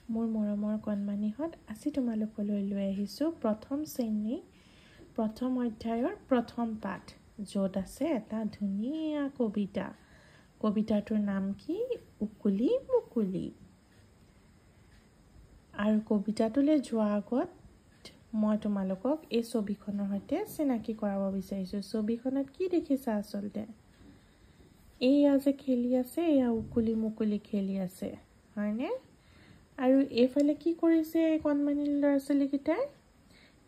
মোৰ মৰমৰ কণমানিহঁত আজি তোমালোকলৈ লৈ আহিছোঁ প্ৰথম শ্ৰেণী প্ৰথম অধ্যায়ৰ প্ৰথম পাঠ, য'ত আছে এটা ধুনীয়া কবিতা। কবিতাটোৰ নাম কি? উকুলি মুকুলি। আৰু কবিতাটোলৈ যোৱাৰ আগত মই তোমালোকক এই ছবিখনৰ সৈতে চিনাকি কৰাব বিচাৰিছোঁ। ছবিখনত কি দেখিছা আচলতে? এয়া যে খেলি আছে, এয়া উকুলি মুকুলি খেলি আছে, হয়নে? আৰু এইফালে কি কৰিছে এই কণমানি ল'ৰা ছোৱালীকেইটাই?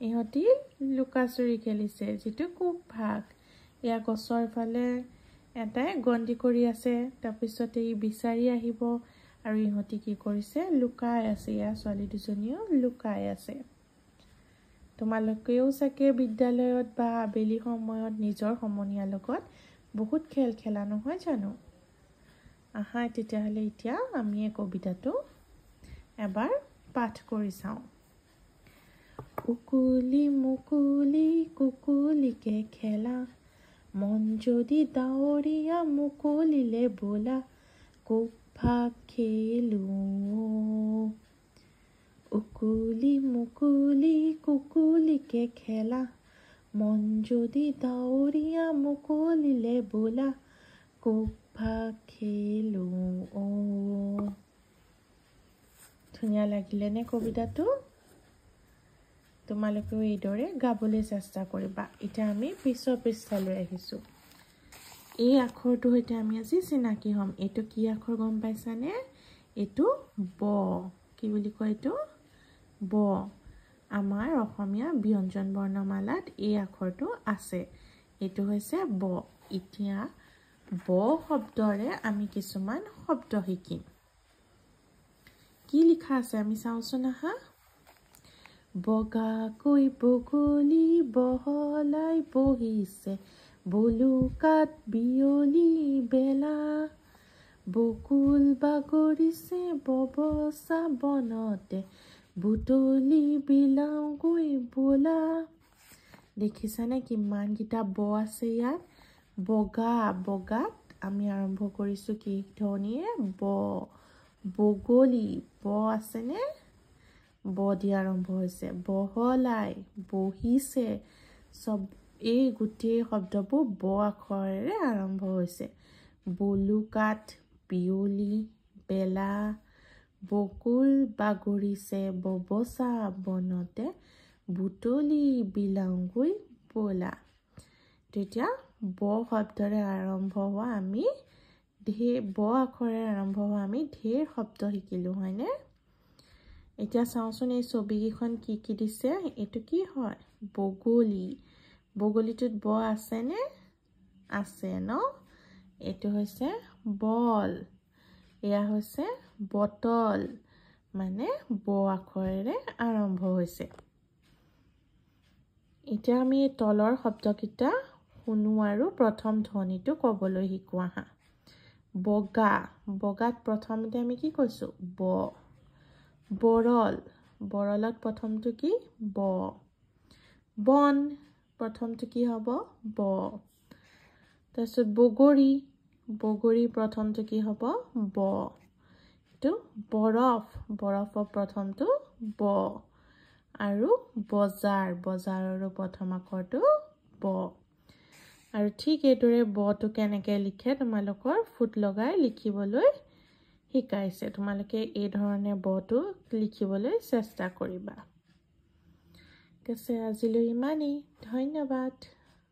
ইহঁতি লুকাচুৰি খেলিছে, যিটো খুব ভাগ। এয়া গছৰ ফালে এটাই গন্তি কৰি আছে, তাৰপিছতে ই বিচাৰি আহিব আৰু ইহঁতি কি কৰিছে? লুকাই আছে। এয়া ছোৱালী দুজনীও লুকাই আছে। তোমালোকেও চাগে বিদ্যালয়ত বা আবেলি সময়ত নিজৰ সমনীয়াৰ লগত বহুত খেল খেলা, নহয় জানো? আহা তেতিয়াহ'লে এতিয়া আমি এই কবিতাটো এবাৰ পাঠ কৰি চাওঁ। উকুলি মুকুলি কুকুলিকে খেলা, মন যদি ডাৱৰীয়া মুকলিলে বোলা, কোফাক খেলো। উকুলি মুকুলি কুকুলিকে খেলা, মন যদি ডাৱৰীয়া মুকলিলে বোলা, কোফাক খেলো। ধুনীয়া লাগিলে নে কবিতাটো? তোমালোকেও এইদৰে গাবলৈ চেষ্টা কৰিবা। এতিয়া আমি পিছৰ পৃষ্ঠালৈ আহিছোঁ। এই আখৰটোৰ সৈতে আমি আজি চিনাকি হ'ম। এইটো কি আখৰ গম পাইছানে? এইটো ব। কি বুলি কয় এইটো? ব। আমাৰ অসমীয়া ব্যঞ্জন বৰ্ণমালাত এই আখৰটো আছে। এইটো হৈছে ব। এতিয়া ব শব্দৰে আমি কিছুমান শব্দ শিকিম। কি লিখা আছে আমি চাওঁচোন আহা। বগাকৈ বগলী বহলাই বহিছে, বলুকাত বিয়লি বেলা, বকুল বাগৰিছে ববচা বনতে, বুটলি বিলাওঁগৈ বোলা। দেখিছানে কিমানকেইটা ব আছে ইয়াত? বগা, বগাত আমি আৰম্ভ কৰিছোঁ কি ধ্বনিৰে? ব। বগলী, ব আছেনে? ব দি আৰম্ভ হৈছে। বহলাই, বহিছে, চব এই গোটেই শব্দবোৰ ব আখৰেৰে আৰম্ভ হৈছে। বলুকাত, বিয়লি, বেলা, বকুল বাগৰিছে ববচা বনতে, বুটলি বিলাওঁগৈ বোলা। তেতিয়া ব শব্দৰে আৰম্ভ হোৱা আমি ব আখৰেৰে আৰম্ভ হোৱা আমি ঢেৰ শব্দ শিকিলোঁ, হয়নে? এতিয়া চাওঁচোন এই ছবিকেইখন কি কি দিছে। এইটো কি হয়? বগলী। বগলীটোত ব আছেনে? আছে ন? এইটো হৈছে বল। এয়া হৈছে বটল, মানে ব আখৰেৰে আৰম্ভ হৈছে। এতিয়া আমি এই তলৰ শব্দকেইটা শুনো আৰু প্ৰথম ধ্বনিটো ক'বলৈ শিকোঁ আহা। বগা, বগাত প্ৰথমতে আমি কি কৈছোঁ? ব। বৰল, বৰলত প্ৰথমটো কি? ব। বন, প্ৰথমটো কি হ'ব? ব। তাৰপিছত বগৰী, বগৰী প্ৰথমটো কি হ'ব? ব। এইটো বৰফ, বৰফৰ প্ৰথমটো ব। আৰু বজাৰ, বজাৰৰো প্ৰথম আখৰটো ব। আৰু ঠিক এইদৰে বটো কেনেকৈ লিখে তোমালোকৰ ফুট লগাই লিখিবলৈ শিকাইছে। তোমালোকে এই ধৰণে বটো লিখিবলৈ চেষ্টা কৰিবা। ঠিক আছে, আজিলৈ ইমানেই। ধন্যবাদ।